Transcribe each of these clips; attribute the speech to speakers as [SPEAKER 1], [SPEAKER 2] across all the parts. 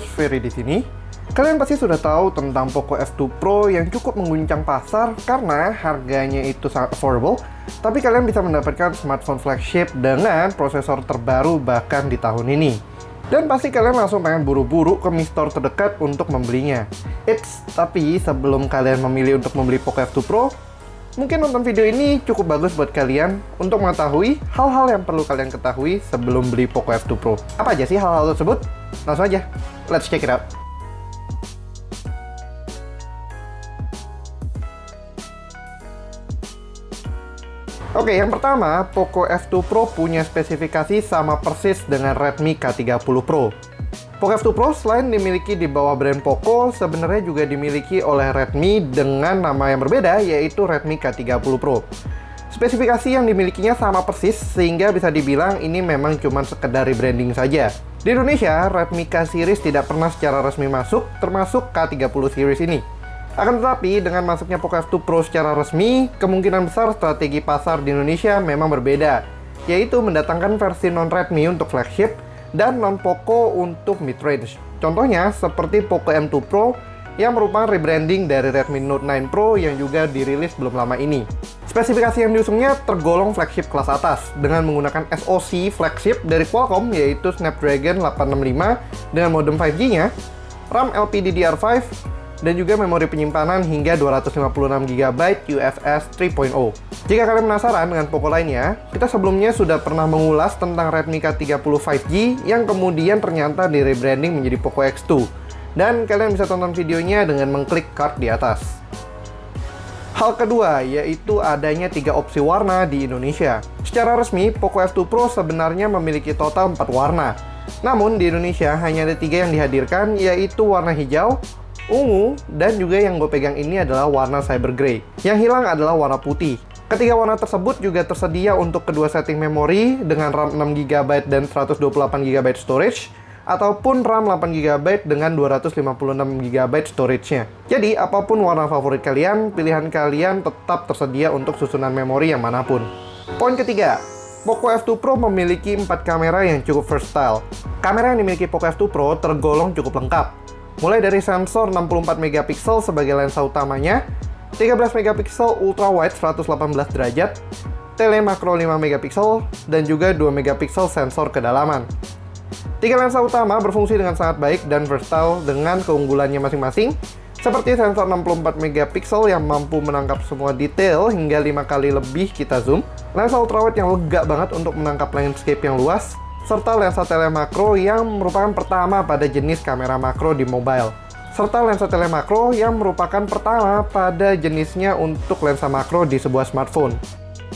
[SPEAKER 1] Ferry di sini. Kalian pasti sudah tahu tentang Poco F2 Pro yang cukup mengguncang pasar karena harganya itu sangat affordable, tapi kalian bisa mendapatkan smartphone flagship dengan prosesor terbaru bahkan di tahun ini. Dan pasti kalian langsung pengen buru-buru ke Mi Store terdekat untuk membelinya. Tapi sebelum kalian memilih untuk membeli Poco F2 Pro, mungkin nonton video ini cukup bagus buat kalian untuk mengetahui hal-hal yang perlu kalian ketahui sebelum beli Poco F2 Pro. Apa aja sih hal-hal tersebut? Langsung aja, let's check it out. Oke, yang pertama, Poco F2 Pro punya spesifikasi sama persis dengan Redmi K30 Pro. Poco F2 Pro selain dimiliki di bawah brand Poco, sebenarnya juga dimiliki oleh Redmi dengan nama yang berbeda, yaitu Redmi K30 Pro. Spesifikasi yang dimilikinya sama persis, sehingga bisa dibilang ini memang cuma sekedar rebranding saja. Di Indonesia, Redmi K series tidak pernah secara resmi masuk, termasuk K30 series ini. Akan tetapi, dengan masuknya Poco F2 Pro secara resmi, kemungkinan besar strategi pasar di Indonesia memang berbeda, yaitu mendatangkan versi non-Redmi untuk flagship, dan non-Poco untuk mid-range. Contohnya seperti Poco M2 Pro yang merupakan rebranding dari Redmi Note 9 Pro yang juga dirilis belum lama ini. Spesifikasi yang diusungnya tergolong flagship kelas atas dengan menggunakan SoC flagship dari Qualcomm yaitu Snapdragon 865 dengan modem 5G-nya, RAM LPDDR5, dan juga memori penyimpanan hingga 256GB UFS 3.0. Jika kalian penasaran dengan Poco lainnya, kita sebelumnya sudah pernah mengulas tentang Redmi K30 5G yang kemudian ternyata di rebranding menjadi Poco X2. Dan kalian bisa tonton videonya dengan mengklik card di atas. Hal kedua, yaitu adanya 3 opsi warna di Indonesia. Secara resmi, Poco F2 Pro sebenarnya memiliki total 4 warna. Namun di Indonesia hanya ada 3 yang dihadirkan, yaitu warna hijau, ungu, dan juga yang gue pegang ini adalah warna cyber grey. Yang hilang adalah warna putih. Ketiga warna tersebut juga tersedia untuk kedua setting memori dengan RAM 6GB dan 128GB storage, ataupun RAM 8GB dengan 256GB storage-nya. Jadi, apapun warna favorit kalian, pilihan kalian tetap tersedia untuk susunan memori yang manapun. Poin ketiga, Poco F2 Pro memiliki 4 kamera yang cukup versatile. Kamera yang dimiliki Poco F2 Pro tergolong cukup lengkap. Mulai dari sensor 64MP sebagai lensa utamanya, 13MP ultra wide 118 derajat, telemakro 5MP, dan juga 2MP sensor kedalaman. 3 lensa utama berfungsi dengan sangat baik dan versatile dengan keunggulannya masing-masing, seperti sensor 64MP yang mampu menangkap semua detail hingga 5 kali lebih kita zoom, lensa ultra wide yang lega banget untuk menangkap landscape yang luas, serta lensa telemakro yang merupakan pertama pada jenis kamera makro di mobile. Serta lensa telemakro yang merupakan pertama pada jenisnya untuk lensa makro di sebuah smartphone.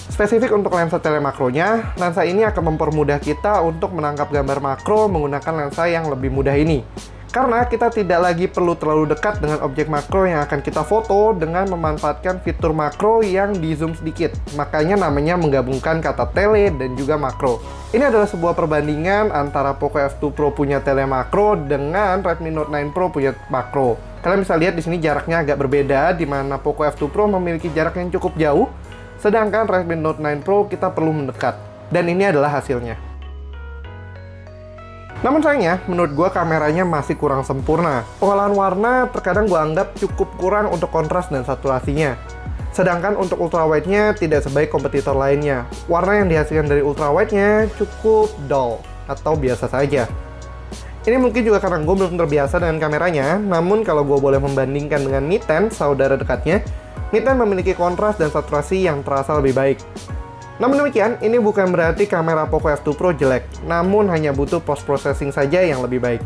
[SPEAKER 1] Spesifik untuk lensa telemakronya, lensa ini akan mempermudah kita untuk menangkap gambar makro menggunakan lensa yang lebih mudah ini. Karena kita tidak lagi perlu terlalu dekat dengan objek makro yang akan kita foto dengan memanfaatkan fitur makro yang di zoom sedikit. Makanya namanya menggabungkan kata tele dan juga makro. Ini adalah sebuah perbandingan antara Poco F2 Pro punya tele makro dengan Redmi Note 9 Pro punya makro. Kalian bisa lihat di sini jaraknya agak berbeda, di mana Poco F2 Pro memiliki jarak yang cukup jauh, sedangkan Redmi Note 9 Pro kita perlu mendekat. Dan ini adalah hasilnya. Namun sayangnya, menurut gue kameranya masih kurang sempurna. Pengolahan warna terkadang gue anggap cukup kurang untuk kontras dan saturasinya. Sedangkan untuk ultrawide-nya tidak sebaik kompetitor lainnya. Warna yang dihasilkan dari ultrawide-nya cukup dull atau biasa saja. Ini mungkin juga karena gue belum terbiasa dengan kameranya, namun kalau gue boleh membandingkan dengan Mi 10, saudara dekatnya, Mi 10 memiliki kontras dan saturasi yang terasa lebih baik. Namun demikian, ini bukan berarti kamera Poco F2 Pro jelek, namun hanya butuh post-processing saja yang lebih baik.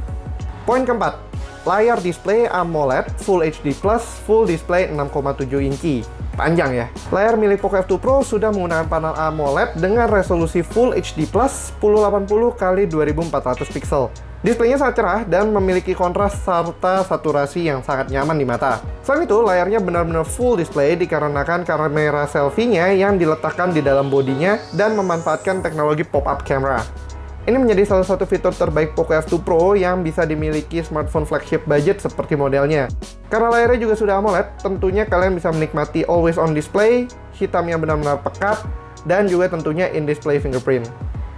[SPEAKER 1] Poin keempat, layar display AMOLED Full HD+, Full Display 6,7 inci. Panjang ya. Layar milik Poco F2 Pro sudah menggunakan panel AMOLED dengan resolusi Full HD+, 1080x2400 pixel. Displaynya sangat cerah dan memiliki kontras serta saturasi yang sangat nyaman di mata. Selain itu, layarnya benar-benar full display dikarenakan kamera selfie-nya yang diletakkan di dalam bodinya dan memanfaatkan teknologi pop-up camera. Ini menjadi salah satu fitur terbaik Poco F2 Pro yang bisa dimiliki smartphone flagship budget seperti modelnya. Karena layarnya juga sudah AMOLED, tentunya kalian bisa menikmati always on display, hitam yang benar-benar pekat, dan juga tentunya in-display fingerprint.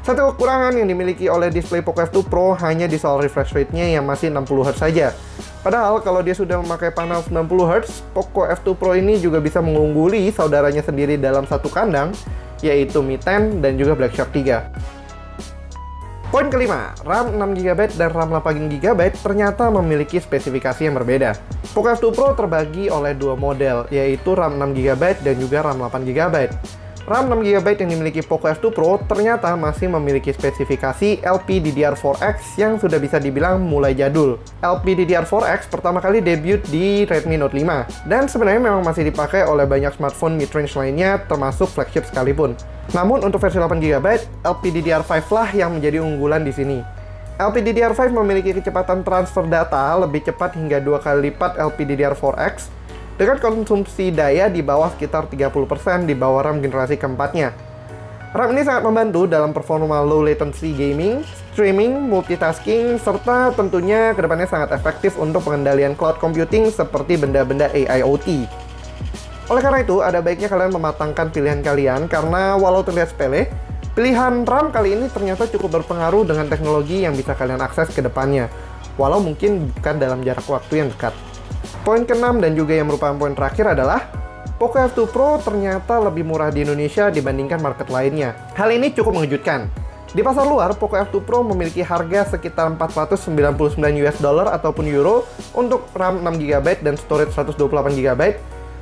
[SPEAKER 1] Satu kekurangan yang dimiliki oleh display Poco F2 Pro hanya di soal refresh rate-nya yang masih 60Hz saja. Padahal kalau dia sudah memakai panel 90Hz, Poco F2 Pro ini juga bisa mengungguli saudaranya sendiri dalam satu kandang, yaitu Mi 10 dan juga Black Shark 3. Poin kelima, RAM 6GB dan RAM 8GB ternyata memiliki spesifikasi yang berbeda. Poco F2 Pro terbagi oleh dua model, yaitu RAM 6GB dan juga RAM 8GB. RAM 6GB yang dimiliki Poco F2 Pro ternyata masih memiliki spesifikasi LPDDR4X yang sudah bisa dibilang mulai jadul. LPDDR4X pertama kali debut di Redmi Note 5, dan sebenarnya memang masih dipakai oleh banyak smartphone mid-range lainnya, termasuk flagship sekalipun. Namun untuk versi 8GB, LPDDR5 lah yang menjadi unggulan di sini. LPDDR5 memiliki kecepatan transfer data lebih cepat hingga 2 kali lipat LPDDR4X, dengan konsumsi daya di bawah sekitar 30% di bawah RAM generasi keempatnya. RAM ini sangat membantu dalam performa low latency gaming, streaming, multitasking, serta tentunya kedepannya sangat efektif untuk pengendalian cloud computing seperti benda-benda AIoT. Oleh karena itu, ada baiknya kalian mematangkan pilihan kalian karena walau terlihat sepele, pilihan RAM kali ini ternyata cukup berpengaruh dengan teknologi yang bisa kalian akses ke depannya, walau mungkin bukan dalam jarak waktu yang dekat. Poin ke-6 dan juga yang merupakan poin terakhir adalah Poco F2 Pro ternyata lebih murah di Indonesia dibandingkan market lainnya. Hal ini cukup mengejutkan. Di pasar luar, Poco F2 Pro memiliki harga sekitar $499 ataupun euro untuk RAM 6GB dan storage 128GB,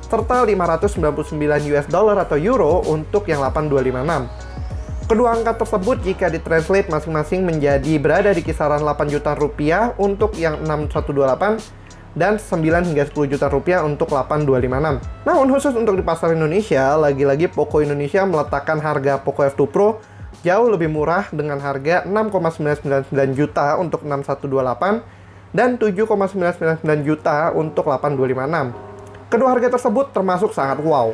[SPEAKER 1] serta $599 atau euro untuk yang 8256. Kedua angka tersebut jika ditranslate masing-masing menjadi berada di kisaran 8 juta rupiah untuk yang 6128 dan 9 hingga 10 juta rupiah untuk 8256. Namun khusus untuk di pasar Indonesia, lagi-lagi Poco Indonesia meletakkan harga Poco F2 Pro jauh lebih murah dengan harga 6,999 juta untuk 6128 dan 7,999 juta untuk 8256. Kedua harga tersebut termasuk sangat wow,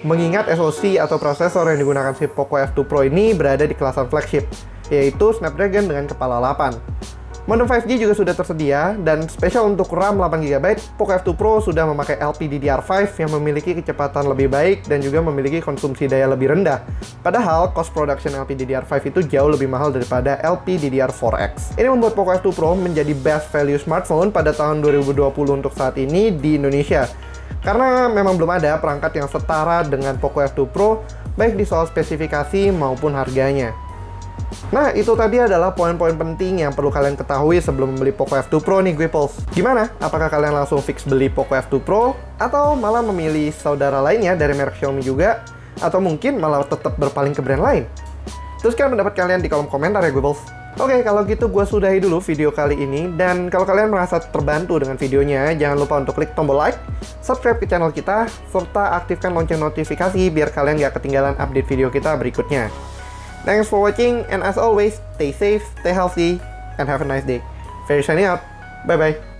[SPEAKER 1] mengingat SoC atau prosesor yang digunakan si Poco F2 Pro ini berada di kelasan flagship, yaitu Snapdragon dengan kepala 8. Modem 5G juga sudah tersedia, dan spesial untuk RAM 8GB, Poco F2 Pro sudah memakai LPDDR5 yang memiliki kecepatan lebih baik dan juga memiliki konsumsi daya lebih rendah. Padahal, cost production LPDDR5 itu jauh lebih mahal daripada LPDDR4X. Ini membuat Poco F2 Pro menjadi best value smartphone pada tahun 2020 untuk saat ini di Indonesia. Karena memang belum ada perangkat yang setara dengan Poco F2 Pro, baik di soal spesifikasi maupun harganya. Nah, itu tadi adalah poin-poin penting yang perlu kalian ketahui sebelum membeli Poco F2 Pro nih, Guiples. Gimana? Apakah kalian langsung fix beli Poco F2 Pro? Atau malah memilih saudara lainnya dari merek Xiaomi juga? Atau mungkin malah tetap berpaling ke brand lain? Tuliskan pendapat kalian di kolom komentar ya, Guiples. Oke, kalau gitu gue sudahi dulu video kali ini. Dan kalau kalian merasa terbantu dengan videonya, jangan lupa untuk klik tombol like, subscribe ke channel kita, serta aktifkan lonceng notifikasi biar kalian gak ketinggalan update video kita berikutnya. Thanks for watching, and as always, stay safe, stay healthy, and have a nice day. Very signing out. Bye-bye.